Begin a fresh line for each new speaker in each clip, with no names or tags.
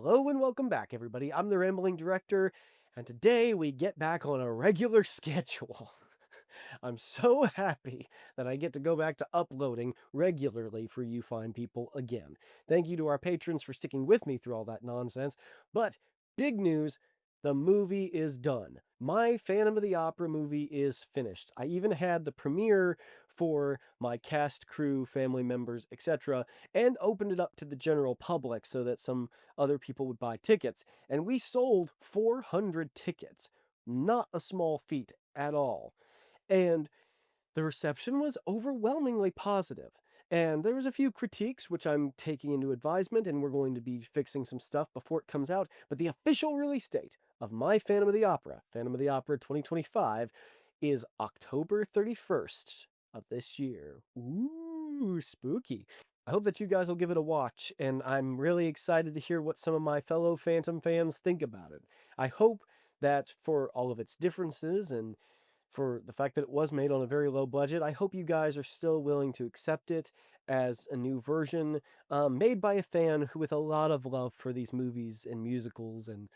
Hello and welcome back, everybody. I'm the Rambling Director, and today we get back on a regular schedule. I'm so happy that I get to go back to uploading regularly for you fine people again. Thank you to our patrons for sticking with me through all that nonsense. But big news, the movie is done. My Phantom of the Opera movie is finished. I even had the premiere for my cast, crew, family members, etc., and opened it up to the general public so that some other people would buy tickets. And we sold 400 tickets. Not a small feat at all. And the reception was overwhelmingly positive. And there was a few critiques, which I'm taking into advisement, and we're going to be fixing some stuff before it comes out. But the official release date of my Phantom of the Opera, Phantom of the Opera 2025, is October 31st of this year. Ooh, spooky. I hope that you guys will give it a watch, and I'm really excited to hear what some of my fellow Phantom fans think about it. I hope that for all of its differences and for the fact that it was made on a very low budget, I hope you guys are still willing to accept it as a new version made by a fan who with a lot of love for these movies and musicals and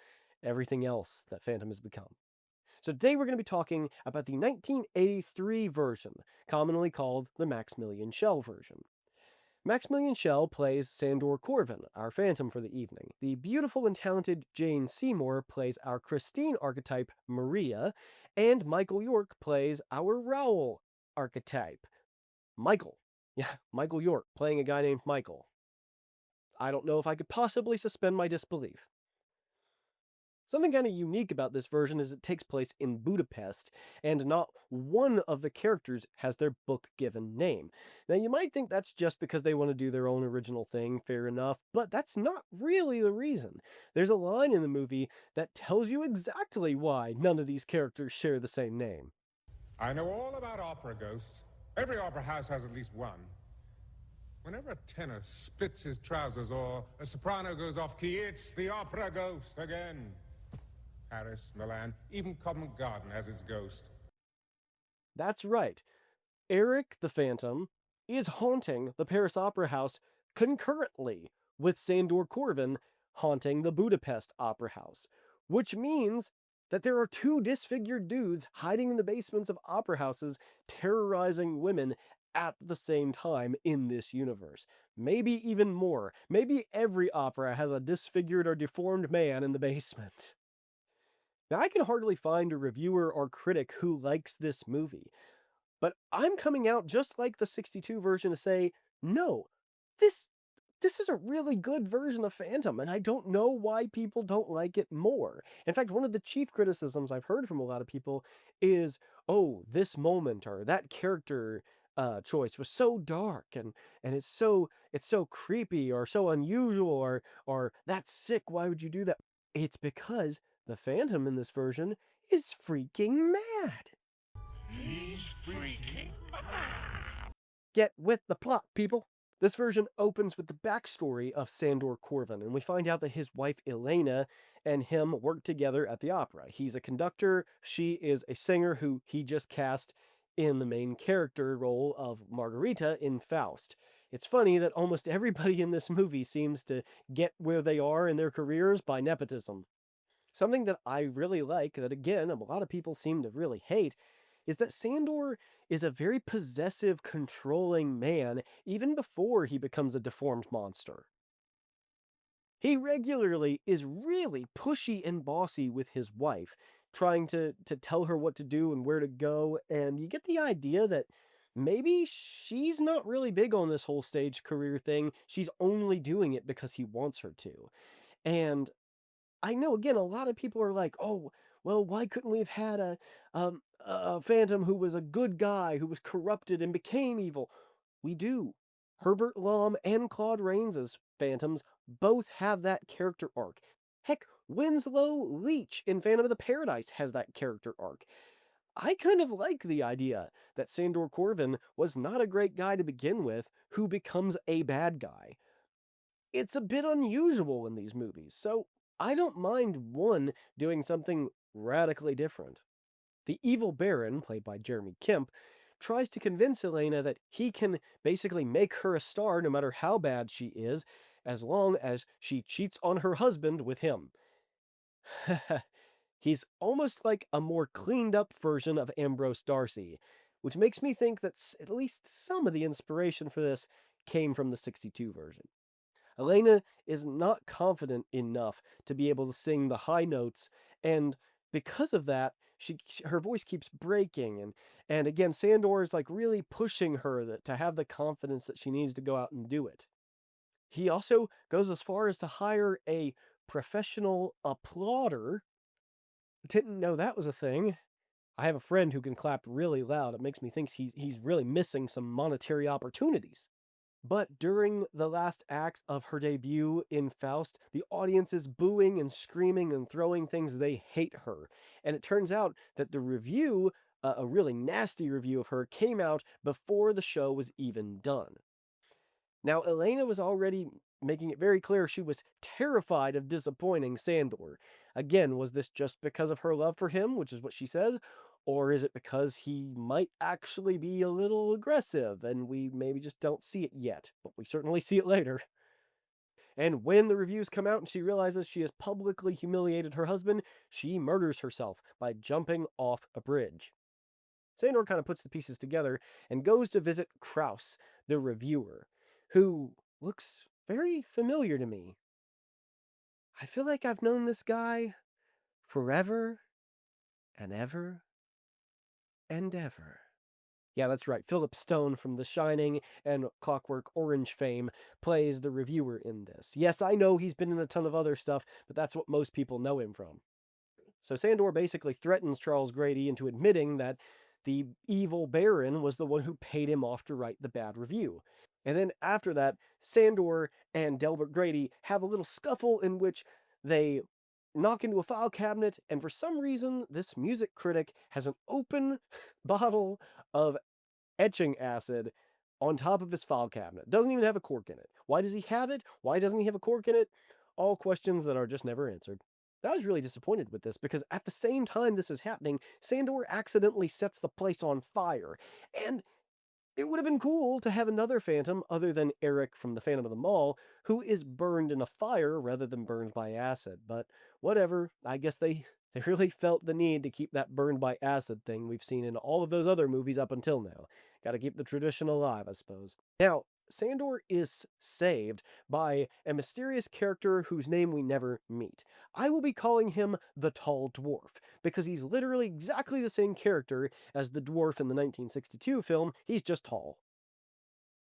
everything else that Phantom has become. So today we're going to be talking about the 1983 version, commonly called the Maximilian Schell version. Maximilian Schell plays Sandor Corvin, our Phantom for the evening. The beautiful and talented Jane Seymour plays our Christine archetype, Maria, and Michael York plays our Raoul archetype, Michael. Yeah, Michael York, playing a guy named Michael. I don't know if I could possibly suspend my disbelief. Something kind of unique about this version is it takes place in Budapest, and not one of the characters has their book-given name. Now, you might think that's just because they want to do their own original thing, fair enough, but that's not really the reason. There's a line in the movie that tells you exactly why none of these characters share the same name.
I know all about opera ghosts. Every opera house has at least one. Whenever a tenor splits his trousers or a soprano goes off key, it's the opera ghost again. Paris, Milan, even Covent Garden has its ghost.
That's right. Eric the Phantom is haunting the Paris Opera House concurrently with Sandor Corvin haunting the Budapest Opera House, which means that there are two disfigured dudes hiding in the basements of opera houses terrorizing women at the same time in this universe. Maybe even more. Maybe every opera has a disfigured or deformed man in the basement. Now, I can hardly find a reviewer or critic who likes this movie, but I'm coming out just like the 62 version to say, no, this this is a really good version of Phantom, and I don't know why people don't like it more. In fact, one of the chief criticisms I've heard from a lot of people is, oh, this moment or that character choice was so dark and it's so creepy or so unusual or that's sick. Why would you do that? It's because the Phantom in this version is freaking mad.
He's freaking mad.
Get with the plot, people. This version opens with the backstory of Sandor Corvin, and we find out that his wife Elena and him work together at the opera. He's a conductor, she is a singer who he just cast in the main character role of Margarita in Faust. It's funny that almost everybody in this movie seems to get where they are in their careers by nepotism. Something that I really like, that again, a lot of people seem to really hate, is that Sandor is a very possessive, controlling man even before he becomes a deformed monster. He regularly is really pushy and bossy with his wife, trying to tell her what to do and where to go, and you get the idea that maybe she's not really big on this whole stage career thing. She's only doing it because he wants her to. And I know, again, a lot of people are like, oh, well, why couldn't we have had a Phantom who was a good guy, who was corrupted and became evil? We do. Herbert Lom and Claude Rains' Phantoms both have that character arc. Heck, Winslow Leach in Phantom of the Paradise has that character arc. I kind of like the idea that Sandor Corvin was not a great guy to begin with, who becomes a bad guy. It's a bit unusual in these movies, so I don't mind one doing something radically different. The evil Baron, played by Jeremy Kemp, tries to convince Elena that he can basically make her a star no matter how bad she is, as long as she cheats on her husband with him. He's almost like a more cleaned up version of Ambrose Darcy, which makes me think that at least some of the inspiration for this came from the 62 version. Elena is not confident enough to be able to sing the high notes, and because of that, her voice keeps breaking, and again, Sandor is like really pushing her to have the confidence that she needs to go out and do it. He also goes as far as to hire a professional applauder. Didn't know that was a thing. I have a friend who can clap really loud. It makes me think he's really missing some monetary opportunities. But during the last act of her debut in Faust, the audience is booing and screaming and throwing things. They hate her. And it turns out that the review, a really nasty review of her, came out before the show was even done. Now, Elena was already making it very clear she was terrified of disappointing Sandor. Again, was this just because of her love for him, which is what she says, or is it because he might actually be a little aggressive and we maybe just don't see it yet, but we certainly see it later? And when the reviews come out and she realizes she has publicly humiliated her husband, she murders herself by jumping off a bridge. Sandor kind of puts the pieces together and goes to visit Kraus, the reviewer, who looks very familiar to me. I feel like I've known this guy forever and ever and ever. Yeah, that's right. Philip Stone from The Shining and Clockwork Orange fame plays the reviewer in this. Yes, I know he's been in a ton of other stuff, but that's what most people know him from. So Sandor basically threatens Charles Grady into admitting that the evil Baron was the one who paid him off to write the bad review. And then after that, Sandor and Delbert Grady have a little scuffle in which they knock into a file cabinet, and for some reason, this music critic has an open bottle of etching acid on top of his file cabinet. Doesn't even have a cork in it. Why does he have it? Why doesn't he have a cork in it? All questions that are just never answered. I was really disappointed with this because at the same time this is happening, Sandor accidentally sets the place on fire. And it would have been cool to have another Phantom other than Eric from the Phantom of the Mall who is burned in a fire rather than burned by acid. But whatever, I guess they really felt the need to keep that burned by acid thing we've seen in all of those other movies up until now. Gotta keep the tradition alive, I suppose. Now, Sandor is saved by a mysterious character whose name we never meet. I will be calling him the Tall Dwarf, because he's literally exactly the same character as the dwarf in the 1962 film, he's just tall.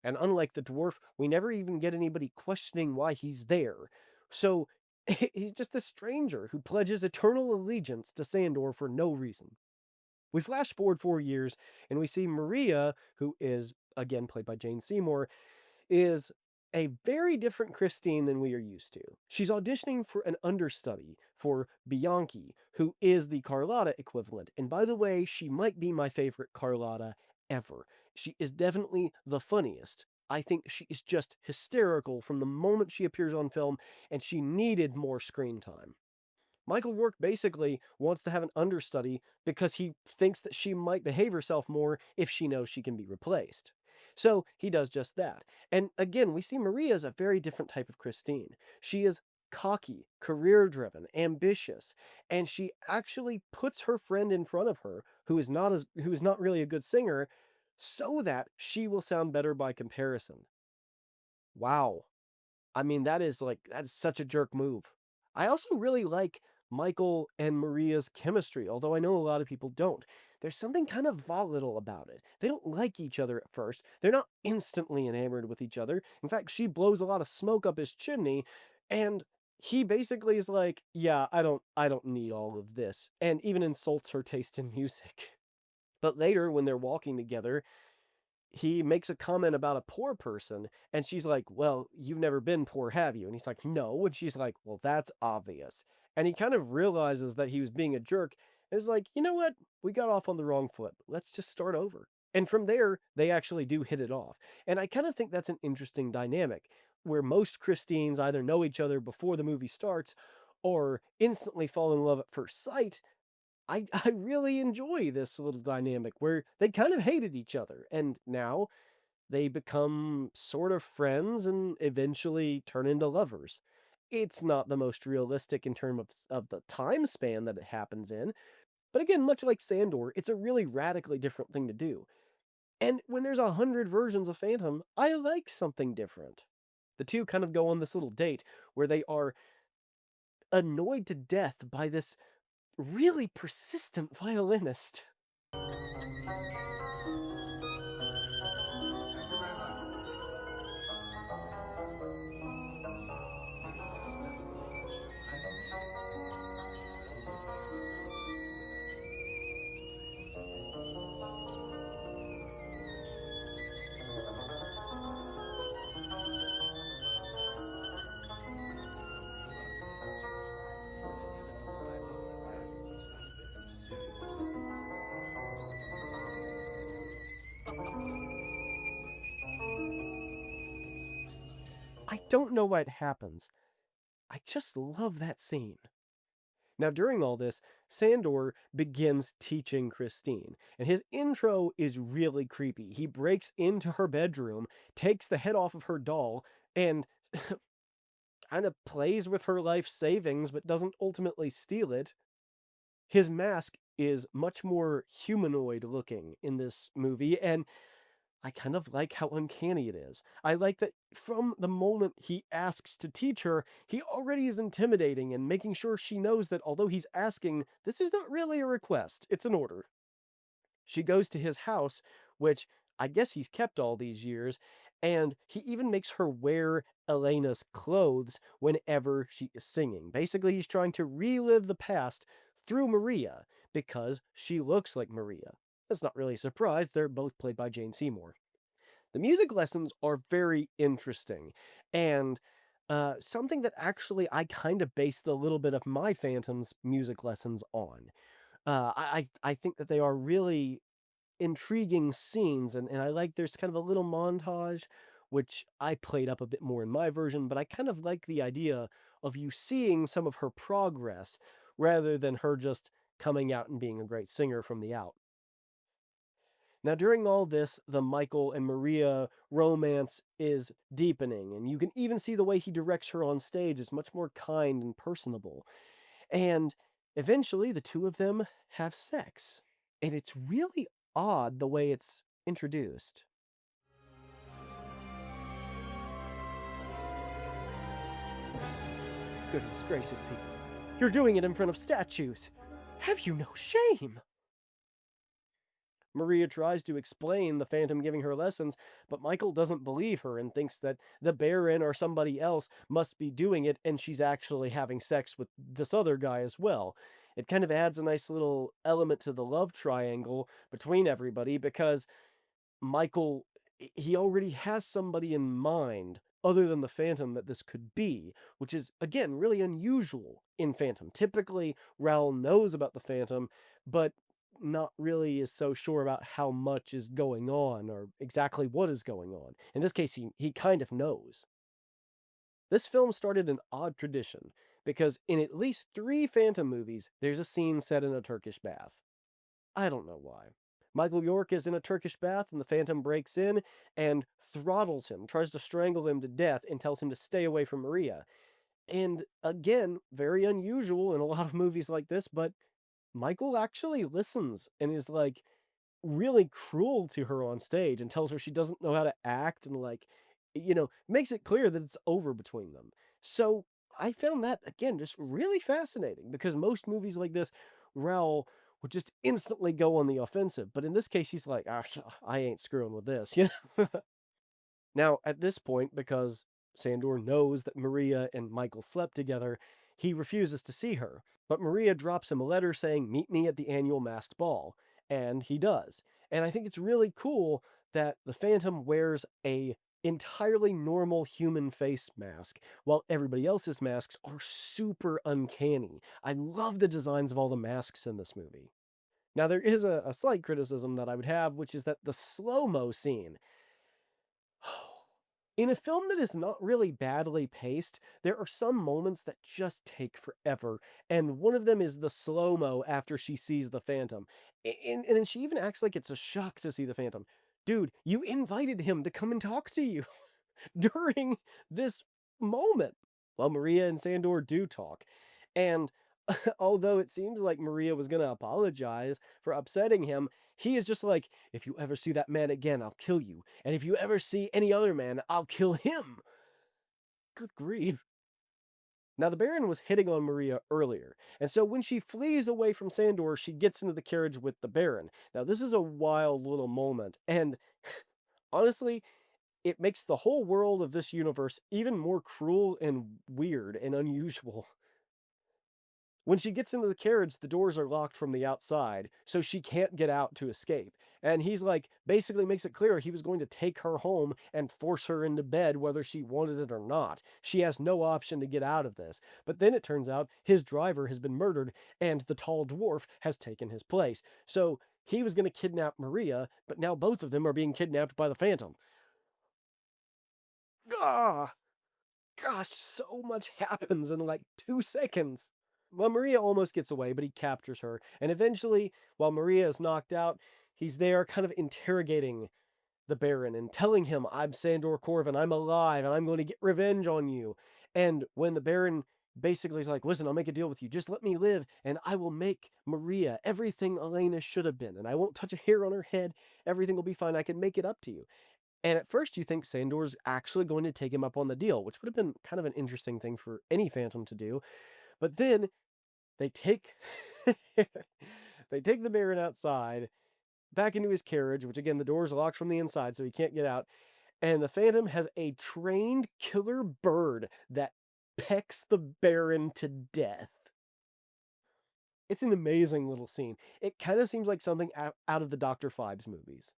And unlike the dwarf, we never even get anybody questioning why he's there. So, he's just a stranger who pledges eternal allegiance to Sandor for no reason. We flash forward 4 years, and we see Maria, who is, again, played by Jane Seymour, is a very different Christine than we are used to. She's auditioning for an understudy for Bianchi, who is the Carlotta equivalent. And by the way, she might be my favorite Carlotta ever. She is definitely the funniest. I think she is just hysterical from the moment she appears on film, and she needed more screen time. Michael York basically wants to have an understudy because he thinks that she might behave herself more if she knows she can be replaced. So he does just that. And again, we see Maria as a very different type of Christine. She is cocky, career driven, ambitious, and she actually puts her friend in front of her who is not really a good singer so that she will sound better by comparison. Wow. I mean, that's such a jerk move. I also really like Michael and Maria's chemistry, although I know a lot of people don't. There's something kind of volatile about it. They don't like each other at first. They're not instantly enamored with each other. In fact, she blows a lot of smoke up his chimney, and he basically is like, "Yeah, I don't need all of this," and even insults her taste in music. But later, when they're walking together, he makes a comment about a poor person, and she's like, "Well, you've never been poor, have you?" And he's like, "No." And she's like, "Well, that's obvious." And he kind of realizes that he was being a jerk, and is like, "You know what? We got off on the wrong foot. Let's just start over." And from there, they actually do hit it off. And I kind of think that's an interesting dynamic, where most Christines either know each other before the movie starts, or instantly fall in love at first sight. I really enjoy this little dynamic where they kind of hated each other, and now they become sort of friends and eventually turn into lovers. It's not the most realistic in terms of the time span that it happens in, but again, much like Sandor, it's a really radically different thing to do. And when there's 100 versions of Phantom, I like something different. The two kind of go on this little date where they are annoyed to death by this really persistent violinist. I don't know why it happens. I just love that scene. Now, during all this, Sandor begins teaching Christine, and his intro is really creepy. He breaks into her bedroom, takes the head off of her doll, and kind of plays with her life savings, but doesn't ultimately steal it. His mask is much more humanoid looking in this movie, and I kind of like how uncanny it is. I like that from the moment he asks to teach her, he already is intimidating and making sure she knows that although he's asking, this is not really a request, it's an order. She goes to his house, which I guess he's kept all these years, and he even makes her wear Elena's clothes whenever she is singing. Basically, he's trying to relive the past through Maria because she looks like Maria. That's not really a surprise, they're both played by Jane Seymour. The music lessons are very interesting, and something that actually I kind of based a little bit of my Phantom's music lessons on. I think that they are really intriguing scenes, and I like there's kind of a little montage, which I played up a bit more in my version, but I kind of like the idea of you seeing some of her progress rather than her just coming out and being a great singer from the out. Now, during all this, the Michael and Maria romance is deepening, and you can even see the way he directs her on stage is much more kind and personable. And eventually, the two of them have sex. And it's really odd the way it's introduced. Goodness gracious, people. You're doing it in front of statues. Have you no shame? Maria tries to explain the Phantom giving her lessons, but Michael doesn't believe her and thinks that the Baron or somebody else must be doing it, and she's actually having sex with this other guy as well. It kind of adds a nice little element to the love triangle between everybody because Michael, he already has somebody in mind other than the Phantom that this could be, which is, again, really unusual in Phantom. Typically, Raoul knows about the Phantom, but not really is so sure about how much is going on or exactly what is going on. In this case, he kind of knows. This film started an odd tradition because in at least 3 Phantom movies, there's a scene set in a Turkish bath. I don't know why. Michael York is in a Turkish bath, and the Phantom breaks in and throttles him, tries to strangle him to death, and tells him to stay away from Maria. And again, very unusual in a lot of movies like this, but Michael actually listens and is like really cruel to her on stage and tells her she doesn't know how to act and like makes it clear that it's over between them. So I found that again just really fascinating because most movies like this, Raoul would just instantly go on the offensive, but in this case he's like, ah, I ain't screwing with this. Now, at this point, because Sandor knows that Maria and Michael slept together, he refuses to see her. But Maria drops him a letter saying, "Meet me at the annual masked ball." And he does. And I think it's really cool that the Phantom wears a entirely normal human face mask, while everybody else's masks are super uncanny. I love the designs of all the masks in this movie. Now, there is a slight criticism that I would have, which is that the slow mo scene in a film that is not really badly paced, there are some moments that just take forever, and one of them is the slow mo after she sees the Phantom. And then she even acts like it's a shock to see the Phantom. dude, you invited him to come and talk to you during this moment. Well, Maria and Sandor do talk. And although it seems like Maria was going to apologize for upsetting him, he is just like, if you ever see that man again, I'll kill you. And if you ever see any other man, I'll kill him. Good grief. Now, the Baron was hitting on Maria earlier, and so when she flees away from Sandor, she gets into the carriage with the Baron. Now, this is a wild little moment, and honestly, it makes the whole world of this universe even more cruel and weird and unusual. When she gets into the carriage, the doors are locked from the outside, so she can't get out to escape. And he's like, basically makes it clear he was going to take her home and force her into bed whether she wanted it or not. She has no option to get out of this. But then it turns out his driver has been murdered and the tall dwarf has taken his place. So he was going to kidnap Maria, but now both of them are being kidnapped by the Phantom. Ah! Gosh, so much happens in like 2 seconds. Well, Maria almost gets away, but he captures her. And eventually, while Maria is knocked out, he's there kind of interrogating the Baron and telling him, I'm Sandor Corvin, I'm alive, and I'm going to get revenge on you. And when the Baron basically is like, listen, I'll make a deal with you. Just let me live, and I will make Maria everything Elena should have been. And I won't touch a hair on her head. Everything will be fine. I can make it up to you. And at first you think Sandor's actually going to take him up on the deal, which would have been kind of an interesting thing for any Phantom to do. But then they take they take the Baron outside, back into his carriage, which again the door's locked from the inside, so he can't get out. And the Phantom has a trained killer bird that pecks the Baron to death. It's an amazing little scene. It kind of seems like something out of the Dr. Phibes movies.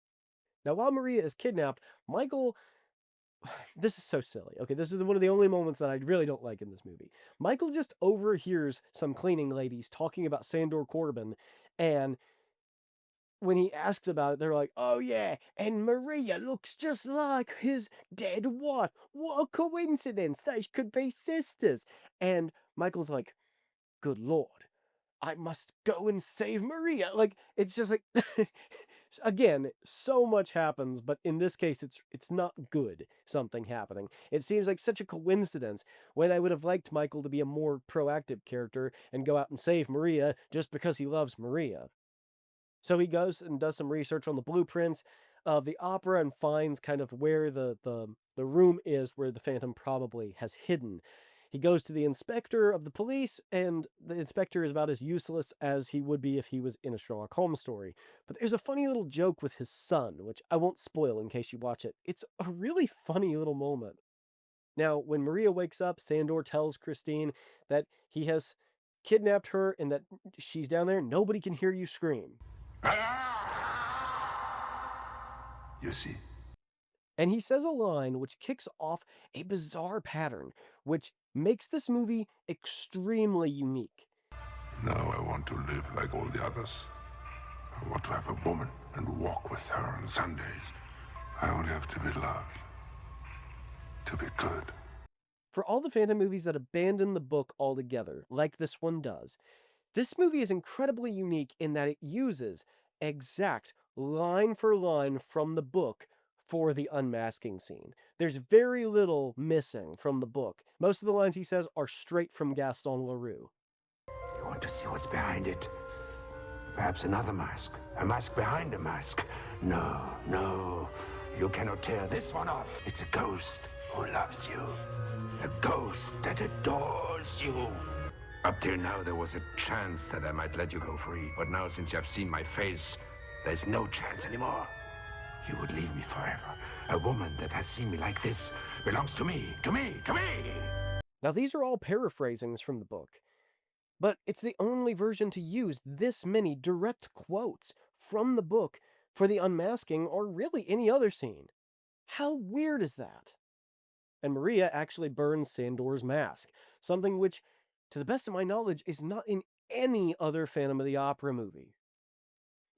Now, while Maria is kidnapped, Michael. This is so silly. Okay, this is one of the only moments that I really don't like in this movie. Michael just overhears some cleaning ladies talking about Sandor Corbin, and when he asks about it, they're like, oh yeah, and Maria looks just like his dead wife. What a coincidence. They could be sisters. And Michael's like, good Lord, I must go and save Maria. Like, it's just like, again, so much happens, but in this case, it's not good, something happening. It seems like such a coincidence when I would have liked Michael to be a more proactive character and go out and save Maria just because he loves Maria. So he goes and does some research on the blueprints of the opera and finds kind of where the room is where the Phantom probably has hidden. He goes to the inspector of the police, and the inspector is about as useless as he would be if he was in a Sherlock Holmes story. But there's a funny little joke with his son, which I won't spoil in case you watch it. It's a really funny little moment. Now, when Maria wakes up, Sandor tells Christine that he has kidnapped her and that she's down there. Nobody can hear you scream.
You see?
And he says a line which kicks off a bizarre pattern, which makes this movie extremely unique.
Now I want to live like all the others. I want to have a woman and walk with her on Sundays. I only have to be loved. To be good.
For all the Phantom movies that abandon the book altogether, like this one does, this movie is incredibly unique in that it uses exact line for line from the book for the unmasking scene. There's very little missing from the book. Most of the lines he says are straight from Gaston Leroux.
You want to see what's behind it? Perhaps another mask. A mask behind a mask. No, no. You cannot tear this one off. It's a ghost who loves you. A ghost that adores you. Up till now, there was a chance that I might let you go free. But now, since you have seen my face, there's no chance anymore. You would leave me forever. A woman that has seen me like this belongs to me, to me, to me!
Now, these are all paraphrasings from the book, but it's the only version to use this many direct quotes from the book for the unmasking or really any other scene. How weird is that? And Maria actually burns Sandor's mask, something which, to the best of my knowledge, is not in any other Phantom of the Opera movie.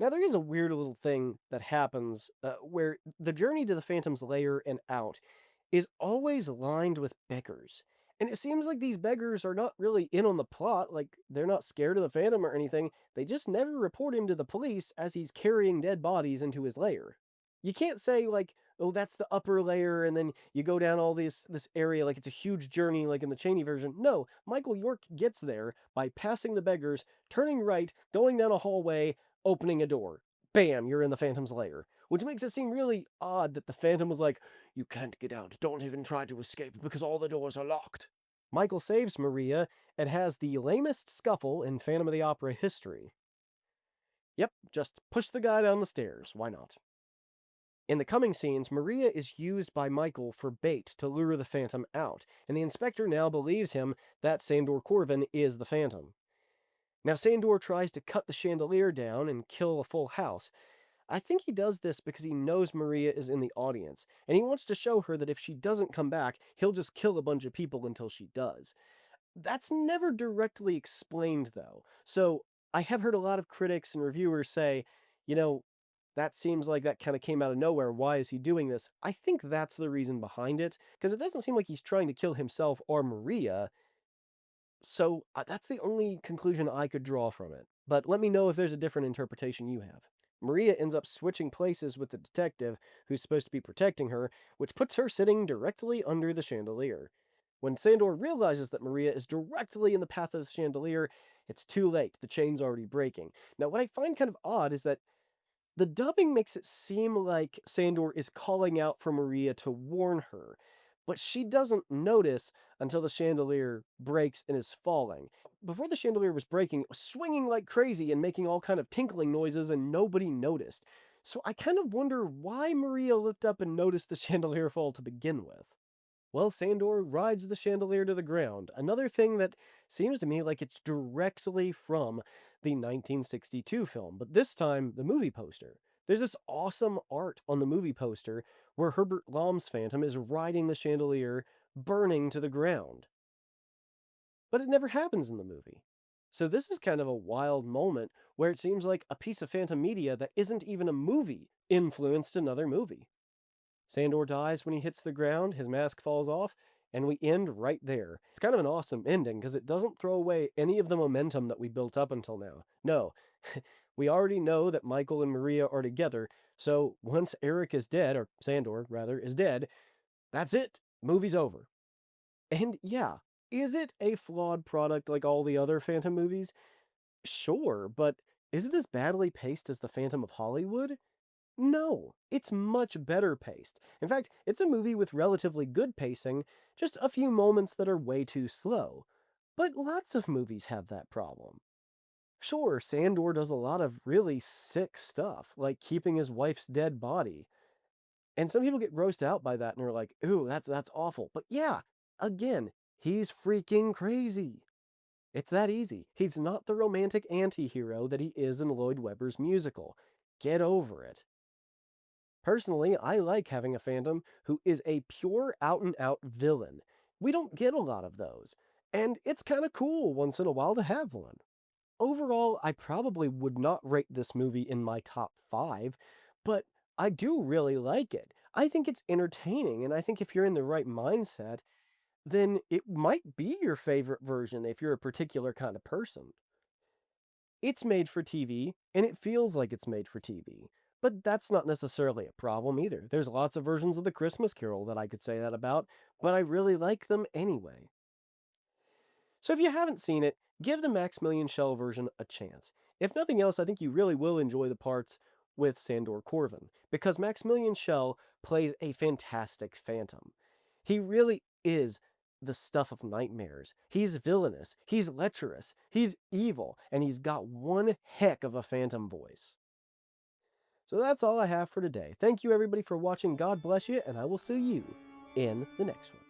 Now, there is a weird little thing that happens where the journey to the Phantom's lair and out is always lined with beggars. And it seems like these beggars are not really in on the plot, like they're not scared of the Phantom or anything. They just never report him to the police as he's carrying dead bodies into his lair. You can't say like, oh, that's the upper layer, and then you go down all this area like it's a huge journey, like in the Chaney version. No, Michael York gets there by passing the beggars, turning right, going down a hallway, opening a door. Bam, you're in the Phantom's lair. Which makes it seem really odd that the Phantom was like, you can't get out, don't even try to escape because all the doors are locked. Michael saves Maria and has the lamest scuffle in Phantom of the Opera history. Yep, just push the guy down the stairs, why not? In the coming scenes, Maria is used by Michael for bait to lure the Phantom out, and the inspector now believes him that Sandor Corvin is the Phantom. Now, Sandor tries to cut the chandelier down and kill a full house. I think he does this because he knows Maria is in the audience, and he wants to show her that if she doesn't come back, he'll just kill a bunch of people until she does. That's never directly explained, though, so I have heard a lot of critics and reviewers say, you know, that seems like that kind of came out of nowhere. Why is he doing this? I think that's the reason behind it, because it doesn't seem like he's trying to kill himself or Maria. So that's the only conclusion I could draw from it. But let me know if there's a different interpretation you have. Maria ends up switching places with the detective who's supposed to be protecting her, which puts her sitting directly under the chandelier. When Sandor realizes that Maria is directly in the path of the chandelier, it's too late. The chain's already breaking. Now, what I find kind of odd is that the dubbing makes it seem like Sandor is calling out for Maria to warn her, but she doesn't notice until the chandelier breaks and is falling. Before the chandelier was breaking, it was swinging like crazy and making all kind of tinkling noises, and nobody noticed. So I kind of wonder why Maria looked up and noticed the chandelier fall to begin with. Well, Sandor rides the chandelier to the ground, another thing that seems to me like it's directly from the 1962 film, but this time the movie poster. There's this awesome art on the movie poster where Herbert Lom's Phantom is riding the chandelier, burning to the ground. But it never happens in the movie. So this is kind of a wild moment where it seems like a piece of Phantom media that isn't even a movie influenced another movie. Sandor dies when he hits the ground, his mask falls off, and we end right there. It's kind of an awesome ending because it doesn't throw away any of the momentum that we built up until now. No, we already know that Michael and Maria are together, so once Eric is dead, or Sandor, rather, is dead, that's it. Movie's over. And yeah, is it a flawed product like all the other Phantom movies? Sure, but is it as badly paced as The Phantom of Hollywood? No, it's much better paced. In fact, it's a movie with relatively good pacing, just a few moments that are way too slow. But lots of movies have that problem. Sure, Sandor does a lot of really sick stuff, like keeping his wife's dead body. And some people get grossed out by that and are like, ooh, that's awful. But yeah, again, he's freaking crazy. It's that easy. He's not the romantic anti-hero that he is in Lloyd Webber's musical. Get over it. Personally, I like having a Phantom who is a pure out-and-out villain. We don't get a lot of those, and it's kind of cool once in a while to have one. Overall, I probably would not rate this movie in my top 5, but I do really like it. I think it's entertaining, and I think if you're in the right mindset, then it might be your favorite version if you're a particular kind of person. It's made for TV, and it feels like it's made for TV. But that's not necessarily a problem either. There's lots of versions of The Christmas Carol that I could say that about, but I really like them anyway. So if you haven't seen it, give the Maximilian Schell version a chance. If nothing else, I think you really will enjoy the parts with Sandor Corvin, because Maximilian Schell plays a fantastic Phantom. He really is the stuff of nightmares. He's villainous, he's lecherous, he's evil, and he's got one heck of a Phantom voice. So that's all I have for today. Thank you everybody for watching. God bless you, and I will see you in the next one.